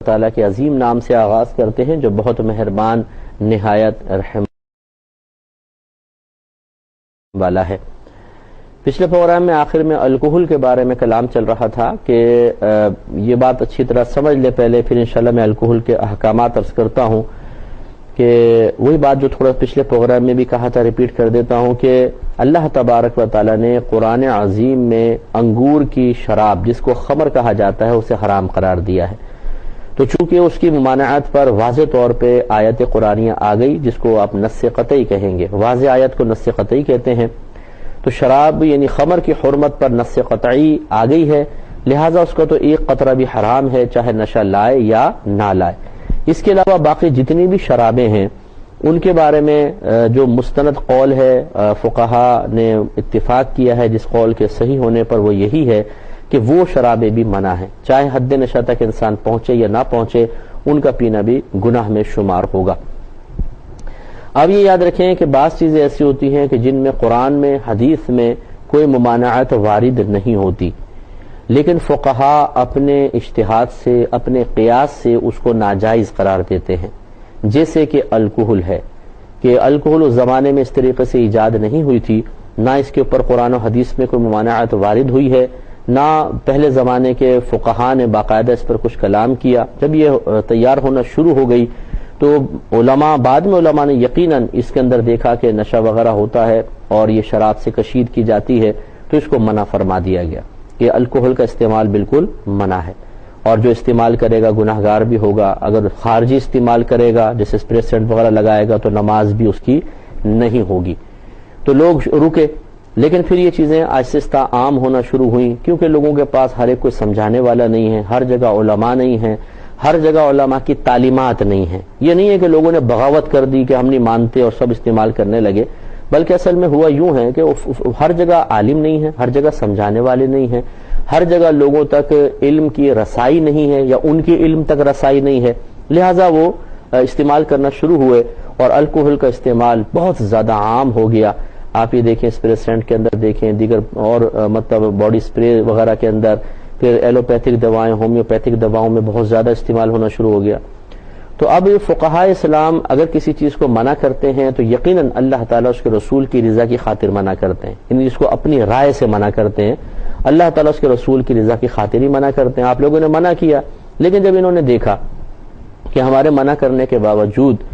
تعالیٰ کے عظیم نام سے آغاز کرتے ہیں جو بہت مہربان نہایت رحم والا ہے۔ پچھلے پروگرام میں آخر میں الکحل کے بارے میں کلام چل رہا تھا کہ یہ بات اچھی طرح سمجھ لے پہلے، پھر انشاءاللہ میں الکحل کے احکامات عرض کرتا ہوں کہ وہی بات جو تھوڑا پچھلے پروگرام میں بھی کہا تھا ریپیٹ کر دیتا ہوں کہ اللہ تبارک و تعالیٰ نے قرآن عظیم میں انگور کی شراب جس کو خمر کہا جاتا ہے اسے حرام قرار دیا ہے۔ تو چونکہ اس کی ممانعت پر واضح طور پہ آیت قرآنیہ آ گئی جس کو آپ نص قطعی کہیں گے، واضح آیت کو نص قطعی کہتے ہیں، تو شراب یعنی خمر کی حرمت پر نص قطعی آ گئی ہے، لہٰذا اس کا تو ایک قطرہ بھی حرام ہے چاہے نشہ لائے یا نہ لائے۔ اس کے علاوہ باقی جتنی بھی شرابیں ہیں ان کے بارے میں جو مستند قول ہے فقہا نے اتفاق کیا ہے جس قول کے صحیح ہونے پر وہ یہی ہے کہ وہ شرابیں بھی منع ہیں، چاہے حد نشہ تک انسان پہنچے یا نہ پہنچے ان کا پینا بھی گناہ میں شمار ہوگا۔ اب یہ یاد رکھیں کہ بعض چیزیں ایسی ہوتی ہیں کہ جن میں قرآن میں حدیث میں کوئی ممانعت وارد نہیں ہوتی، لیکن فقہا اپنے اجتہاد سے اپنے قیاس سے اس کو ناجائز قرار دیتے ہیں، جیسے کہ الکحل ہے کہ الکحل اس زمانے میں اس طریقے سے ایجاد نہیں ہوئی تھی، نہ اس کے اوپر قرآن و حدیث میں کوئی ممانعت وارد ہوئی ہے، نہ پہلے زمانے کے فقہا نے باقاعدہ اس پر کچھ کلام کیا۔ جب یہ تیار ہونا شروع ہو گئی تو علماء بعد میں علماء نے یقیناً اس کے اندر دیکھا کہ نشہ وغیرہ ہوتا ہے اور یہ شراب سے کشید کی جاتی ہے تو اس کو منع فرما دیا گیا کہ الکحل کا استعمال بالکل منع ہے، اور جو استعمال کرے گا گناہ گار بھی ہوگا۔ اگر خارجی استعمال کرے گا جیسے اسپرے سینٹ وغیرہ لگائے گا تو نماز بھی اس کی نہیں ہوگی۔ تو لوگ رکے، لیکن پھر یہ چیزیں آہستہ عام ہونا شروع ہوئیں کیونکہ لوگوں کے پاس ہر ایک کوئی سمجھانے والا نہیں ہے، ہر جگہ علماء نہیں ہیں، ہر جگہ علماء کی تعلیمات نہیں ہیں۔ یہ نہیں ہے کہ لوگوں نے بغاوت کر دی کہ ہم نہیں مانتے اور سب استعمال کرنے لگے، بلکہ اصل میں ہوا یوں ہے کہ ہر جگہ عالم نہیں ہے، ہر جگہ سمجھانے والے نہیں ہیں، ہر جگہ لوگوں تک علم کی رسائی نہیں ہے یا ان کی علم تک رسائی نہیں ہے، لہٰذا وہ استعمال کرنا شروع ہوئے اور الکحل کا استعمال بہت زیادہ عام ہو گیا۔ آپ یہ دیکھیں اسپرے سینٹ کے اندر دیکھیں، دیگر اور مطلب باڈی اسپرے وغیرہ کے اندر، پھر ایلوپیتھک دوائیں ہومیوپیتھک دواؤں میں بہت زیادہ استعمال ہونا شروع ہو گیا۔ تو اب فقہاء اسلام اگر کسی چیز کو منع کرتے ہیں تو یقیناً اللہ تعالیٰ اس کے رسول کی رضا کی خاطر منع کرتے ہیں، یعنی جس کو اپنی رائے سے منع کرتے ہیں اللہ تعالیٰ اس کے رسول کی رضا کی خاطر ہی منع کرتے ہیں۔ آپ لوگوں نے منع کیا، لیکن جب انہوں نے دیکھا کہ ہمارے منع کرنے کے باوجود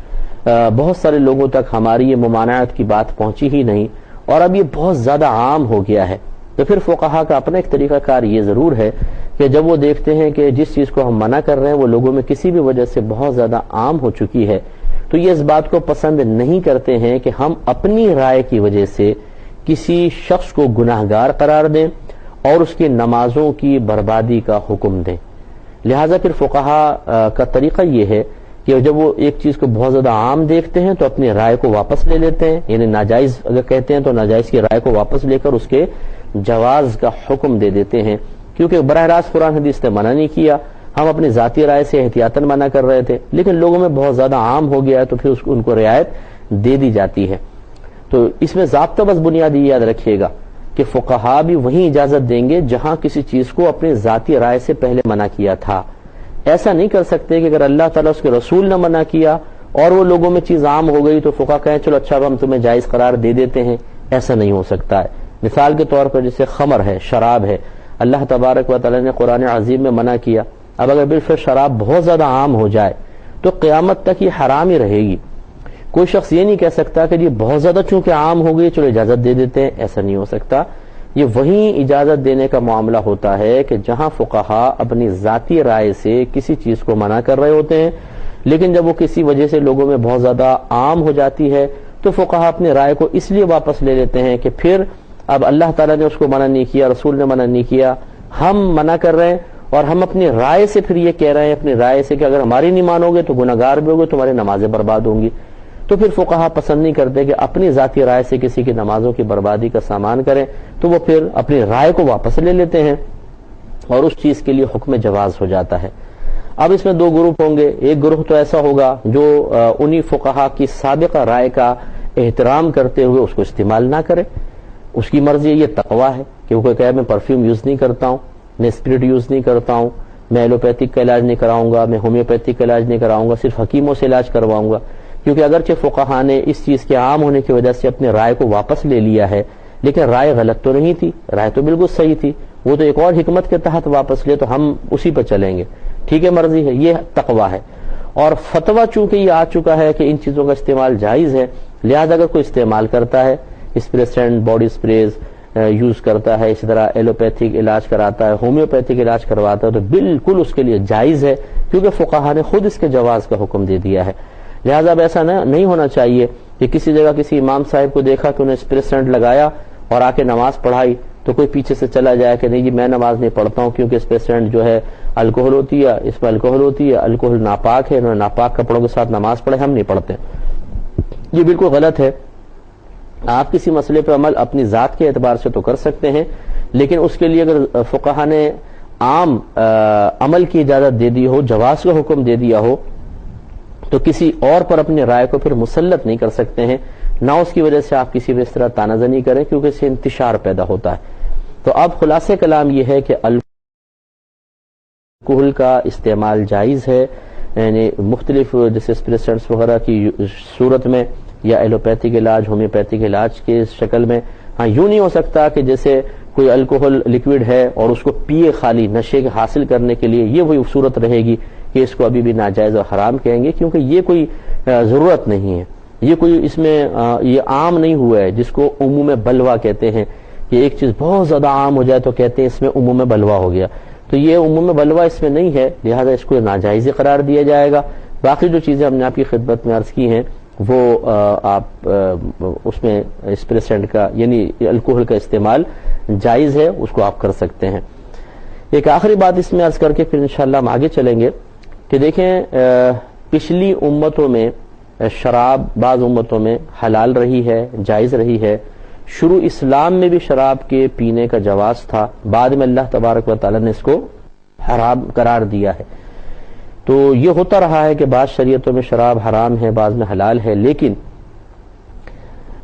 بہت سارے لوگوں تک ہماری یہ ممانعت کی بات پہنچی ہی نہیں اور اب یہ بہت زیادہ عام ہو گیا ہے، تو پھر فقہا کا اپنا ایک طریقہ کار یہ ضرور ہے کہ جب وہ دیکھتے ہیں کہ جس چیز کو ہم منع کر رہے ہیں وہ لوگوں میں کسی بھی وجہ سے بہت زیادہ عام ہو چکی ہے تو یہ اس بات کو پسند نہیں کرتے ہیں کہ ہم اپنی رائے کی وجہ سے کسی شخص کو گناہ گار قرار دیں اور اس کی نمازوں کی بربادی کا حکم دیں۔ لہٰذا پھر فقہا کا طریقہ یہ ہے کہ جب وہ ایک چیز کو بہت زیادہ عام دیکھتے ہیں تو اپنی رائے کو واپس لے لیتے ہیں، یعنی ناجائز اگر کہتے ہیں تو ناجائز کی رائے کو واپس لے کر اس کے جواز کا حکم دے دیتے ہیں، کیونکہ براہ راست قرآن حدیث نے منع نہیں کیا، ہم اپنی ذاتی رائے سے احتیاطاً منع کر رہے تھے، لیکن لوگوں میں بہت زیادہ عام ہو گیا ہے تو پھر ان کو رعایت دے دی جاتی ہے۔ تو اس میں ضابطہ بس بنیادی یاد رکھیے گا کہ فقہا بھی وہیں اجازت دیں گے جہاں کسی چیز کو اپنی ذاتی رائے سے پہلے منع کیا تھا۔ ایسا نہیں کر سکتے کہ اگر اللہ تعالیٰ اس کے رسول نے منع کیا اور وہ لوگوں میں چیز عام ہو گئی تو فقہا کہیں چلو اچھا اب ہم تمہیں جائز قرار دے دیتے ہیں، ایسا نہیں ہو سکتا ہے۔ مثال کے طور پر جیسے خمر ہے، شراب ہے، اللہ تبارک و تعالیٰ نے قرآن عظیم میں منع کیا، اب اگر پھر شراب بہت زیادہ عام ہو جائے تو قیامت تک یہ حرام ہی رہے گی۔ کوئی شخص یہ نہیں کہہ سکتا کہ یہ بہت زیادہ چونکہ عام ہو گئی چلو اجازت دے دیتے ہیں، ایسا نہیں ہو سکتا۔ یہ وہیں اجازت دینے کا معاملہ ہوتا ہے کہ جہاں فقہا اپنی ذاتی رائے سے کسی چیز کو منع کر رہے ہوتے ہیں، لیکن جب وہ کسی وجہ سے لوگوں میں بہت زیادہ عام ہو جاتی ہے تو فقہا اپنی رائے کو اس لیے واپس لے لیتے ہیں کہ پھر اب اللہ تعالیٰ نے اس کو منع نہیں کیا، رسول نے منع نہیں کیا، ہم منع کر رہے ہیں اور ہم اپنی رائے سے پھر یہ کہہ رہے ہیں اپنی رائے سے کہ اگر ہماری نہیں مانو گے تو گناہ گار بھی ہوگے، تمہاری نمازیں برباد ہوں گی۔ تو پھر فقہا پسند نہیں کرتے کہ اپنی ذاتی رائے سے کسی کی نمازوں کی بربادی کا سامان کریں، تو وہ پھر اپنی رائے کو واپس لے لیتے ہیں اور اس چیز کے لیے حکم جواز ہو جاتا ہے۔ اب اس میں دو گروپ ہوں گے، ایک گروہ تو ایسا ہوگا جو انہی فقہا کی سابقہ رائے کا احترام کرتے ہوئے اس کو استعمال نہ کرے، اس کی مرضی یہ تقویٰ ہے کہ وہ کوئی کہے میں پرفیوم یوز نہیں کرتا ہوں، میں اسپرٹ یوز نہیں کرتا ہوں، میں ایلوپیتھک کا علاج نہیں کراؤں گا، میں ہومیوپیتھک کا علاج نہیں کراؤں گا، صرف حکیموں سے علاج کرواؤں گا، کیونکہ اگرچہ فقہا نے اس چیز کے عام ہونے کی وجہ سے اپنے رائے کو واپس لے لیا ہے، لیکن رائے غلط تو نہیں تھی، رائے تو بالکل صحیح تھی، وہ تو ایک اور حکمت کے تحت واپس لے، تو ہم اسی پہ چلیں گے، ٹھیک ہے، مرضی ہے، یہ تقویٰ ہے۔ اور فتویٰ چونکہ یہ آ چکا ہے کہ ان چیزوں کا استعمال جائز ہے، لہذا اگر کوئی استعمال کرتا ہے، اسپریسینٹ باڈی اسپریز یوز کرتا ہے، اسی طرح ایلوپیتھک علاج کراتا ہے، ہومیوپیتھک علاج کرواتا ہے، تو بالکل اس کے لیے جائز ہے، کیونکہ فقہا نے خود اس کے جواز کا حکم دے دیا ہے۔ لہذا اب ایسا نہیں ہونا چاہیے کہ کسی جگہ کسی امام صاحب کو دیکھا کہ انہیں اسپریسینٹ لگایا اور آ کے نماز پڑھائی تو کوئی پیچھے سے چلا جائے کہ نہیں جی میں نماز نہیں پڑھتا ہوں کیونکہ اسپریسینٹ جو ہے الکوہل ہوتی ہے، اس میں الکوہل ہوتی ہے، الکوہل ناپاک ہے، انہوں نے ناپاک کپڑوں کے ساتھ نماز پڑھے، ہم نہیں پڑھتے۔ یہ بالکل غلط ہے۔ آپ کسی مسئلے پہ عمل اپنی ذات کے اعتبار سے تو کر سکتے ہیں، لیکن اس کے لیے اگر فقہا نے عام عمل کی اجازت دے دی ہو، جواز کا حکم دے دیا ہو، تو کسی اور پر اپنی رائے کو پھر مسلط نہیں کر سکتے ہیں، نہ اس کی وجہ سے آپ کسی بھی اس طرح تانازنی کریں، کیونکہ اس سے انتشار پیدا ہوتا ہے۔ تو اب خلاصہ کلام یہ ہے کہ الکوہل کا استعمال جائز ہے، یعنی مختلف جیسے اسپریسنٹس وغیرہ کی صورت میں، یا ایلوپیتھک علاج، ہومیوپیتھک علاج کے شکل میں۔ ہاں یوں نہیں ہو سکتا کہ جیسے کوئی الکوہل لکوڈ ہے اور اس کو پیے خالی نشے کے حاصل کرنے کے لیے، یہ وہی صورت رہے گی کہ اس کو ابھی بھی ناجائز اور حرام کہیں گے، کیونکہ یہ کوئی ضرورت نہیں ہے، یہ کوئی اس میں یہ عام نہیں ہوا ہے، جس کو عموم بلوا کہتے ہیں کہ ایک چیز بہت زیادہ عام ہو جائے تو کہتے ہیں اس میں عموم بلوا ہو گیا، تو یہ عموم بلوا اس میں نہیں ہے، لہذا اس کو ناجائز قرار دیا جائے گا۔ باقی جو چیزیں ہم نے آپ کی خدمت میں عرض کی ہیں وہ آپ اس میں اسپریسینٹ کا یعنی الکوہل کا استعمال جائز ہے، اس کو آپ کر سکتے ہیں۔ ایک آخری بات اس میں عرض کر کے پھر انشاءاللہ ہم آگے چلیں گے کہ دیکھیں پچھلی امتوں میں شراب بعض امتوں میں حلال رہی ہے، جائز رہی ہے، شروع اسلام میں بھی شراب کے پینے کا جواز تھا، بعد میں اللہ تبارک و تعالی نے اس کو حرام قرار دیا ہے۔ تو یہ ہوتا رہا ہے کہ بعض شریعتوں میں شراب حرام ہے، بعض میں حلال ہے، لیکن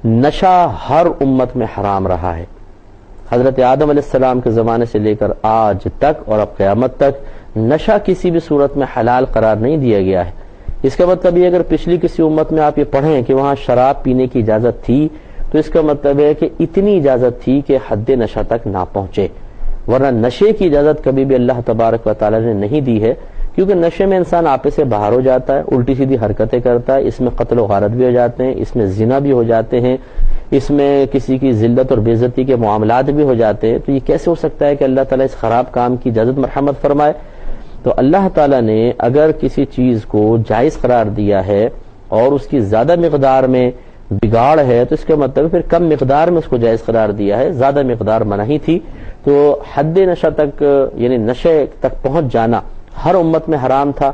نشہ ہر امت میں حرام رہا ہے۔ حضرت آدم علیہ السلام کے زمانے سے لے کر آج تک اور اب قیامت تک نشہ کسی بھی صورت میں حلال قرار نہیں دیا گیا ہے۔ اس کا مطلب یہ اگر پچھلی کسی امت میں آپ یہ پڑھیں کہ وہاں شراب پینے کی اجازت تھی تو اس کا مطلب ہے کہ اتنی اجازت تھی کہ حد نشہ تک نہ پہنچے، ورنہ نشے کی اجازت کبھی بھی اللہ تبارک و تعالی نے نہیں دی ہے، کیونکہ نشے میں انسان آپے سے باہر ہو جاتا ہے، الٹی سیدھی حرکتیں کرتا ہے، اس میں قتل و غارت بھی ہو جاتے ہیں، اس میں زنا بھی ہو جاتے ہیں، اس میں کسی کی ذلت اور بے عزتی کے معاملات بھی ہو جاتے ہیں۔ تو یہ کیسے ہو سکتا ہے کہ اللہ تعالیٰ اس خراب کام کی اجازت مرحمت فرمائے؟ تو اللہ تعالیٰ نے اگر کسی چیز کو جائز قرار دیا ہے اور اس کی زیادہ مقدار میں بگاڑ ہے تو اس کا مطلب پھر کم مقدار میں اس کو جائز قرار دیا ہے، زیادہ مقدار منع ہی تھی۔ تو حد نشہ تک یعنی نشے تک پہنچ جانا ہر امت میں حرام تھا۔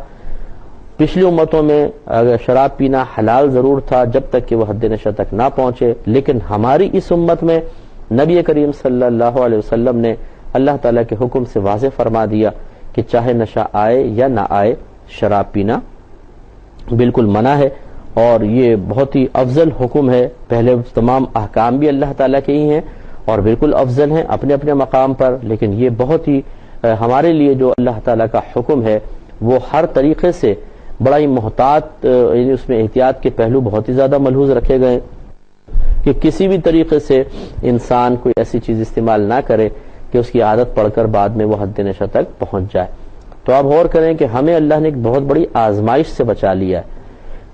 پچھلی امتوں میں اگر شراب پینا حلال ضرور تھا جب تک کہ وہ حد نشہ تک نہ پہنچے، لیکن ہماری اس امت میں نبی کریم صلی اللہ علیہ وسلم نے اللہ تعالیٰ کے حکم سے واضح فرما دیا کہ چاہے نشہ آئے یا نہ آئے شراب پینا بالکل منع ہے، اور یہ بہت ہی افضل حکم ہے۔ پہلے تمام احکام بھی اللہ تعالیٰ کے ہی ہیں اور بالکل افضل ہیں اپنے اپنے مقام پر، لیکن یہ بہت ہی ہمارے لیے جو اللہ تعالیٰ کا حکم ہے وہ ہر طریقے سے بڑا ہی محتاط، یعنی اس میں احتیاط کے پہلو بہت ہی زیادہ ملحوظ رکھے گئے کہ کسی بھی طریقے سے انسان کوئی ایسی چیز استعمال نہ کرے کہ اس کی عادت پڑ کر بعد میں وہ حد نشہ تک پہنچ جائے۔ تو آپ غور کریں کہ ہمیں اللہ نے ایک بہت بڑی آزمائش سے بچا لیا ہے۔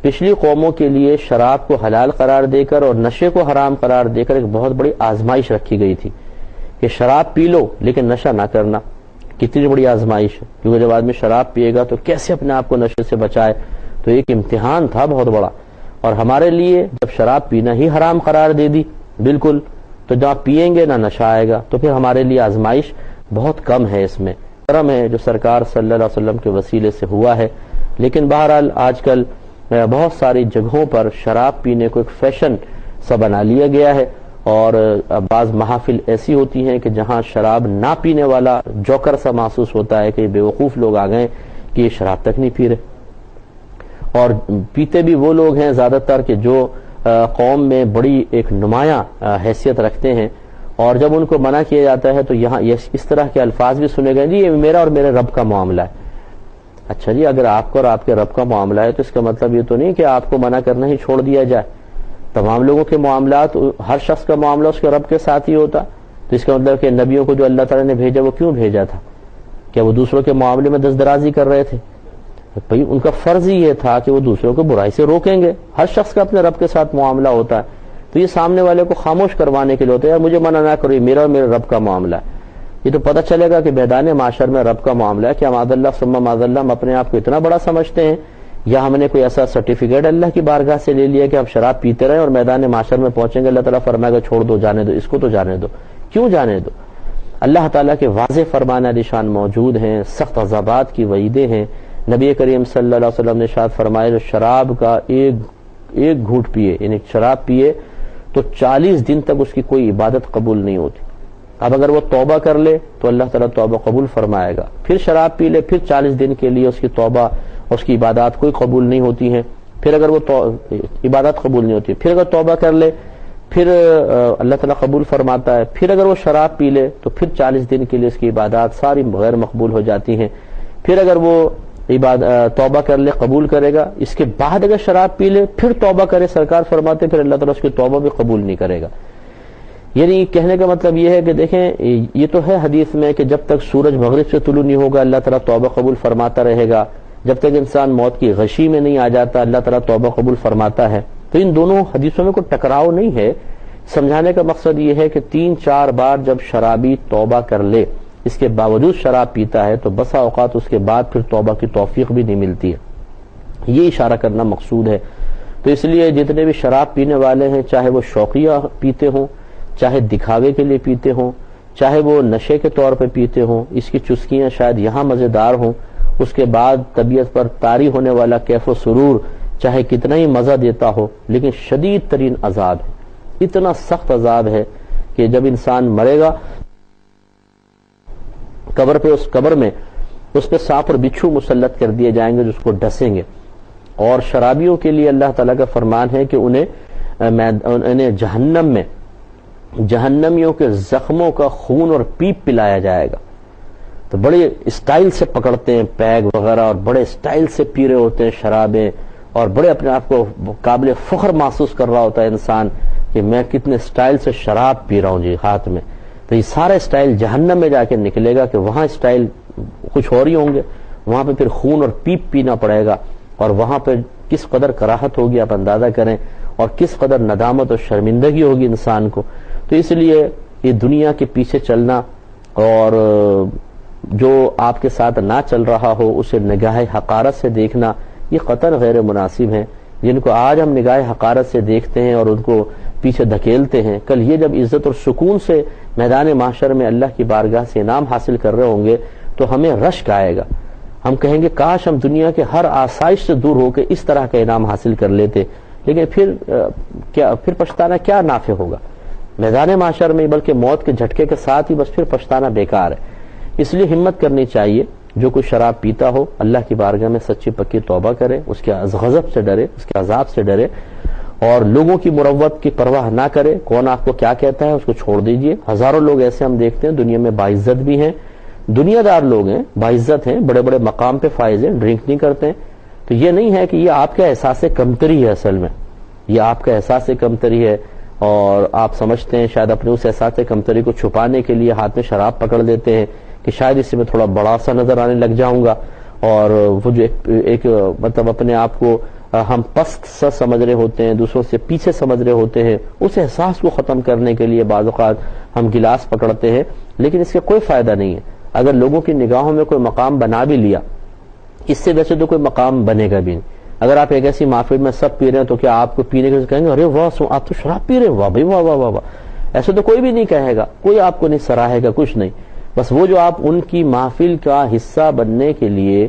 پچھلی قوموں کے لیے شراب کو حلال قرار دے کر اور نشے کو حرام قرار دے کر ایک بہت بڑی آزمائش رکھی گئی تھی کہ شراب پی لو لیکن نشہ نہ کرنا۔ کتنی بڑی آزمائش ہے، کیونکہ جب آدمی شراب پیے گا تو کیسے اپنے آپ کو نشے سے بچائے، تو ایک امتحان تھا بہت بڑا۔ اور ہمارے لیے جب شراب پینا ہی حرام قرار دے دی بالکل، تو جب پیئیں گے نہ نشہ آئے گا، تو پھر ہمارے لیے آزمائش بہت کم ہے۔ اس میں کرم ہے جو سرکار صلی اللہ علیہ وسلم کے وسیلے سے ہوا ہے، لیکن بہرحال آج کل بہت ساری جگہوں پر شراب پینے کو ایک فیشن سا بنا لیا گیا ہے، اور بعض محافل ایسی ہوتی ہیں کہ جہاں شراب نہ پینے والا جوکر سا محسوس ہوتا ہے کہ بے وقوف لوگ آ گئے کہ یہ شراب تک نہیں پی رہے، اور پیتے بھی وہ لوگ ہیں زیادہ تر کہ جو قوم میں بڑی ایک نمایاں حیثیت رکھتے ہیں، اور جب ان کو منع کیا جاتا ہے تو یہاں اس طرح کے الفاظ بھی سنے گئے، جی یہ میرا اور میرے رب کا معاملہ ہے۔ اچھا جی، اگر آپ کا اور آپ کے رب کا معاملہ ہے تو اس کا مطلب یہ تو نہیں کہ آپ کو منع کرنا ہی چھوڑ دیا جائے۔ تمام لوگوں کے معاملات، ہر شخص کا معاملہ اس کے رب کے ساتھ ہی ہوتا، تو اس کا مطلب کہ نبیوں کو جو اللہ تعالیٰ نے بھیجا وہ کیوں بھیجا تھا؟ کیا وہ دوسروں کے معاملے میں دستدرازی کر رہے تھے؟ بھئی ان کا فرض ہی یہ تھا کہ وہ دوسروں کو برائی سے روکیں گے۔ ہر شخص کا اپنے رب کے ساتھ معاملہ ہوتا ہے، تو یہ سامنے والے کو خاموش کروانے کے لیے ہوتا ہے، یار مجھے منع نہ کرو، یہ میرا اور میرے رب کا معاملہ ہے۔ یہ تو پتہ چلے گا کہ میدان معاشر میں رب کا معاملہ ہے، کہ معاذ اللہ ثم معاذ اللہ ہم اپنے آپ کو اتنا بڑا سمجھتے ہیں، یا ہم نے کوئی ایسا سرٹیفکیٹ اللہ کی بارگاہ سے لے لیا کہ ہم شراب پیتے رہیں اور میدان معاشر میں پہنچیں گے اللہ تعالیٰ فرمائے گا چھوڑ دو، جانے دو، اس کو تو جانے دو۔ کیوں جانے دو؟ اللہ تعالیٰ کے واضح فرمان نشان موجود ہیں، سخت عذابات کی وعیدیں ہیں۔ نبی کریم صلی اللہ علیہ وسلم نے ارشاد فرمایا جو شراب کا ایک گھونٹ پیے، یعنی شراب پیے تو 40 دن تک اس کی کوئی عبادت قبول نہیں ہوتی۔ اب اگر وہ توبہ کر لے تو اللہ تعالیٰ توبہ قبول فرمائے گا، پھر شراب پی لے پھر 40 دن کے لیے اس کی توبہ، اس کی عبادات کوئی قبول نہیں ہوتی ہیں، پھر اگر وہ عبادت قبول نہیں ہوتی، پھر اگر توبہ کر لے پھر اللہ تعالیٰ قبول فرماتا ہے، پھر اگر وہ شراب پی لے تو پھر 40 دن کے لیے اس کی عبادات ساری غیر مقبول ہو جاتی ہیں، پھر اگر وہ توبہ کر لے قبول کرے گا، اس کے بعد اگر شراب پی لے پھر توبہ کرے، سرکار فرماتے پھر اللہ تعالیٰ اس کی توبہ بھی قبول نہیں کرے گا۔ یعنی کہنے کا مطلب یہ ہے کہ دیکھیں یہ تو ہے حدیث میں کہ جب تک سورج مغرب سے طلوع نہیں ہوگا اللہ تعالیٰ توبہ قبول فرماتا رہے گا، جب تک انسان موت کی غشی میں نہیں آ جاتا اللہ تعالیٰ توبہ قبول فرماتا ہے۔ تو ان دونوں حدیثوں میں کوئی ٹکراؤ نہیں ہے۔ سمجھانے کا مقصد یہ ہے کہ 3-4 بار جب شرابی توبہ کر لے، اس کے باوجود شراب پیتا ہے تو بسا اوقات اس کے بعد پھر توبہ کی توفیق بھی نہیں ملتی ہے، یہ اشارہ کرنا مقصود ہے۔ تو اس لیے جتنے بھی شراب پینے والے ہیں، چاہے وہ شوقیہ پیتے ہوں، چاہے دکھاوے کے لیے پیتے ہوں، چاہے وہ نشے کے طور پہ پیتے ہوں، اس کی چسکیاں شاید یہاں مزیدار ہوں، اس کے بعد طبیعت پر طاری ہونے والا کیف و سرور چاہے کتنا ہی مزہ دیتا ہو، لیکن شدید ترین عذاب ہے، اتنا سخت عذاب ہے کہ جب انسان مرے گا قبر پہ، اس قبر میں اس پہ سانپ اور بچھو مسلط کر دیے جائیں گے جو اس کو ڈسیں گے۔ اور شرابیوں کے لیے اللہ تعالیٰ کا فرمان ہے کہ انہیں جہنم میں جہنمیوں کے زخموں کا خون اور پیپ پلایا جائے گا۔ تو بڑے اسٹائل سے پکڑتے ہیں پیگ وغیرہ اور بڑے اسٹائل سے پی رہے ہوتے ہیں شرابیں، اور بڑے اپنے آپ کو قابل فخر محسوس کر رہا ہوتا ہے انسان کہ میں کتنے اسٹائل سے شراب پی رہا ہوں جی ہاتھ میں۔ تو یہ سارا اسٹائل جہنم میں جا کے نکلے گا کہ وہاں اسٹائل کچھ اور ہی ہوں گے، وہاں پہ پھر خون اور پیپ پینا پڑے گا، اور وہاں پہ کس قدر کراہت ہوگی آپ اندازہ کریں، اور کس قدر ندامت اور شرمندگی ہوگی انسان کو۔ تو اس لیے یہ دنیا کے پیچھے چلنا اور جو آپ کے ساتھ نہ چل رہا ہو اسے نگاہ حقارت سے دیکھنا یہ قطعاً غیر مناسب ہے۔ جن کو آج ہم نگاہ حقارت سے دیکھتے ہیں اور ان کو پیچھے دھکیلتے ہیں، کل یہ جب عزت اور سکون سے میدان محشر میں اللہ کی بارگاہ سے انعام حاصل کر رہے ہوں گے تو ہمیں رشک آئے گا، ہم کہیں گے کاش ہم دنیا کے ہر آسائش سے دور ہو کے اس طرح کا انعام حاصل کر لیتے، لیکن پھر پچھتانا کیا نافع ہوگا میدان محشر میں، بلکہ موت کے جھٹکے کے ساتھ ہی بس پھر پچھتانا بیکار ہے۔ اس لیے ہمت کرنی چاہیے، جو کوئی شراب پیتا ہو اللہ کی بارگاہ میں سچی پکی توبہ کرے، اس کے غضب سے ڈرے، اس کے عذاب سے ڈرے، اور لوگوں کی مروت کی پرواہ نہ کرے، کون آپ کو کیا کہتا ہے اس کو چھوڑ دیجئے۔ ہزاروں لوگ ایسے ہم دیکھتے ہیں دنیا میں باعزت بھی ہیں، دنیا دار لوگ ہیں، باعزت ہیں، بڑے بڑے مقام پہ فائز ہیں، ڈرنک نہیں کرتے ہیں۔ تو یہ نہیں ہے کہ یہ آپ کا احساس کمتری ہے، اصل میں یہ آپ کا احساس کمتری ہے، اور آپ سمجھتے ہیں شاید اپنے اس احساس کمتری کو چھپانے کے لیے ہاتھ میں شراب پکڑ لیتے ہیں کہ شاید اس سے میں تھوڑا بڑا سا نظر آنے لگ جاؤں گا، اور وہ جو ایک مطلب اپنے آپ کو ہم پست سا سمجھ رہے ہوتے ہیں، دوسروں سے پیچھے سمجھ رہے ہوتے ہیں، اس احساس کو ختم کرنے کے لیے بعض اوقات ہم گلاس پکڑتے ہیں، لیکن اس کا کوئی فائدہ نہیں ہے۔ اگر لوگوں کی نگاہوں میں کوئی مقام بنا بھی لیا، اس سے ویسے تو کوئی مقام بنے گا بھی نہیں۔ اگر آپ ایک ایسی محفل میں سب پی رہے ہیں تو کیا آپ کو پینے کے کہیں گے ارے واہ آپ تو شراب پی رہے ہیں، واہ بھائی واہ واہ واہ واہ، ایسے تو کوئی بھی نہیں کہے گا، کوئی آپ کو نہیں سراہے گا، کچھ نہیں۔ بس وہ جو آپ ان کی محفل کا حصہ بننے کے لیے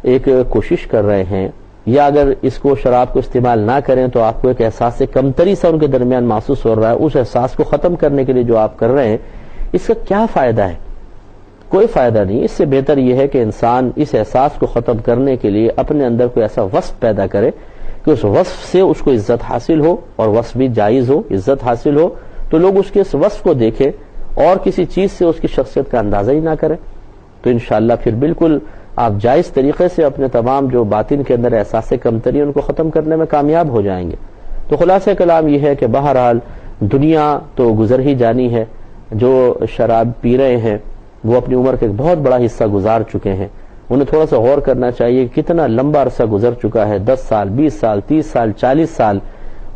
ایک کوشش کر رہے ہیں، یا اگر اس کو شراب کو استعمال نہ کریں تو آپ کو ایک احساس کمتری سا ان کے درمیان محسوس ہو رہا ہے، اس احساس کو ختم کرنے کے لیے جو آپ کر رہے ہیں اس کا کیا فائدہ ہے؟ کوئی فائدہ نہیں۔ اس سے بہتر یہ ہے کہ انسان اس احساس کو ختم کرنے کے لیے اپنے اندر کوئی ایسا وصف پیدا کرے کہ اس وصف سے اس کو عزت حاصل ہو، اور وصف بھی جائز ہو، عزت حاصل ہو، تو لوگ اس کے اس وصف کو دیکھیں اور کسی چیز سے اس کی شخصیت کا اندازہ ہی نہ کریں، تو انشاءاللہ پھر بالکل آپ جائز طریقے سے اپنے تمام جو باطن کے اندر احساس کمتری ان کو ختم کرنے میں کامیاب ہو جائیں گے۔ تو خلاصہ کلام یہ ہے کہ بہرحال دنیا تو گزر ہی جانی ہے۔ جو شراب پی رہے ہیں وہ اپنی عمر کا ایک بہت بڑا حصہ گزار چکے ہیں، انہیں تھوڑا سا غور کرنا چاہیے کہ کتنا لمبا عرصہ گزر چکا ہے، 10 سال، 20 سال، 30 سال، 40 سال،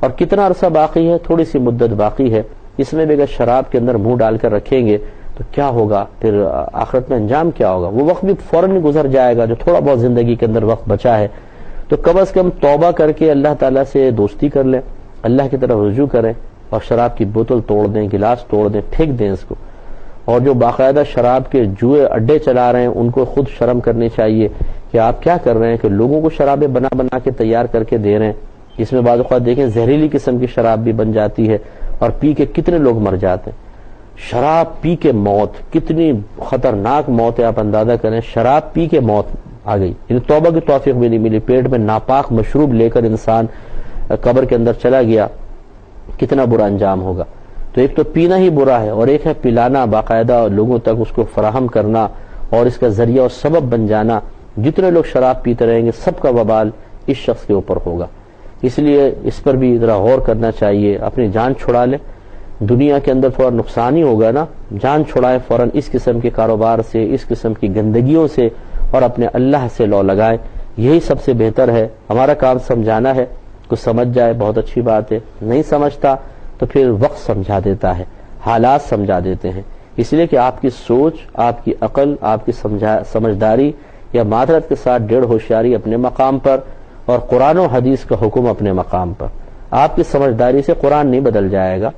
اور کتنا عرصہ باقی ہے، تھوڑی سی مدت باقی ہے۔ اس میں بھی اگر شراب کے اندر منہ ڈال کر رکھیں گے تو کیا ہوگا، پھر آخرت میں انجام کیا ہوگا؟ وہ وقت بھی فوراً گزر جائے گا جو تھوڑا بہت زندگی کے اندر وقت بچا ہے۔ تو کم از کم توبہ کر کے اللہ تعالیٰ سے دوستی کر لیں، اللہ کی طرف رجوع کریں، اور شراب کی بوتل توڑ دیں، گلاس توڑ دیں، پھینک دیں اس کو۔ اور جو باقاعدہ شراب کے جوئے اڈے چلا رہے ہیں ان کو خود شرم کرنی چاہیے کہ آپ کیا کر رہے ہیں کہ لوگوں کو شرابیں بنا بنا کے تیار کر کے دے رہے ہیں۔ اس میں بعض اوقات دیکھیں زہریلی قسم کی شراب بھی بن جاتی ہے اور پی کے کتنے لوگ مر جاتے ہیں۔ شراب پی کے موت، کتنی خطرناک موت ہے، آپ اندازہ کریں، شراب پی کے موت آ گئی، یعنی توبہ کی توفیق بھی نہیں ملی، پیٹ میں ناپاک مشروب لے کر انسان قبر کے اندر چلا گیا، کتنا برا انجام ہوگا۔ تو ایک تو پینا ہی برا ہے، اور ایک ہے پلانا، باقاعدہ لوگوں تک اس کو فراہم کرنا اور اس کا ذریعہ اور سبب بن جانا۔ جتنے لوگ شراب پیتے رہیں گے سب کا وبال اس شخص کے اوپر ہوگا۔ اس لیے اس پر بھی ذرا غور کرنا چاہیے، اپنی جان چھڑا لیں، دنیا کے اندر تھوڑا نقصان ہی ہوگا نا، جان چھڑائیں فوراً اس قسم کے کاروبار سے، اس قسم کی گندگیوں سے، اور اپنے اللہ سے لو لگائیں، یہی سب سے بہتر ہے۔ ہمارا کام سمجھانا ہے، کچھ سمجھ جائے بہت اچھی بات ہے، نہیں سمجھتا تو پھر وقت سمجھا دیتا ہے، حالات سمجھا دیتے ہیں، اس لیے کہ آپ کی سوچ، آپ کی عقل، آپ کی سمجھداری یا معذرت کے ساتھ ڈیڑھ ہوشیاری اپنے مقام پر، اور قرآن و حدیث کا حکم اپنے مقام پر۔ آپ کی سمجھداری سے قرآن نہیں بدل جائے گا،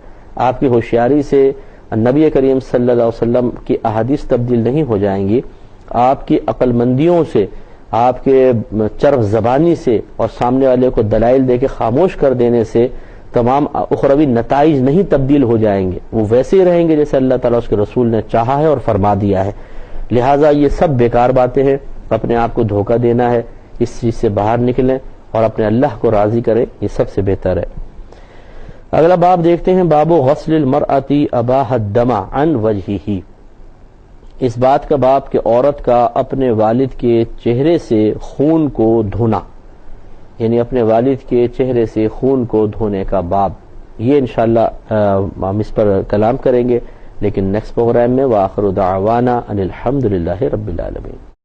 آپ کی ہوشیاری سے نبی کریم صلی اللہ علیہ وسلم کی احادیث تبدیل نہیں ہو جائیں گی، آپ کی عقل مندیوں سے، آپ کے چرب زبانی سے اور سامنے والے کو دلائل دے کے خاموش کر دینے سے تمام اخروی نتائج نہیں تبدیل ہو جائیں گے، وہ ویسے ہی رہیں گے جیسے اللہ تعالیٰ اس کے رسول نے چاہا ہے اور فرما دیا ہے۔ لہٰذا یہ سب بیکار باتیں ہیں، اپنے آپ کو دھوکہ دینا ہے، اس چیز سے باہر نکلیں اور اپنے اللہ کو راضی کریں، یہ سب سے بہتر ہے۔ اگلا باب دیکھتے ہیں، باب غسل المرأۃ اباح الدم عن وجہہ۔ اس بات کا باب کہ عورت کا اپنے والد کے چہرے سے خون کو دھونا، یعنی اپنے والد کے چہرے سے خون کو دھونے کا باب، یہ انشاءاللہ ہم اس پر کلام کریں گے، لیکن نیکسٹ پروگرام میں۔ وآخر دعوانا ان الحمد للہ رب العالمین۔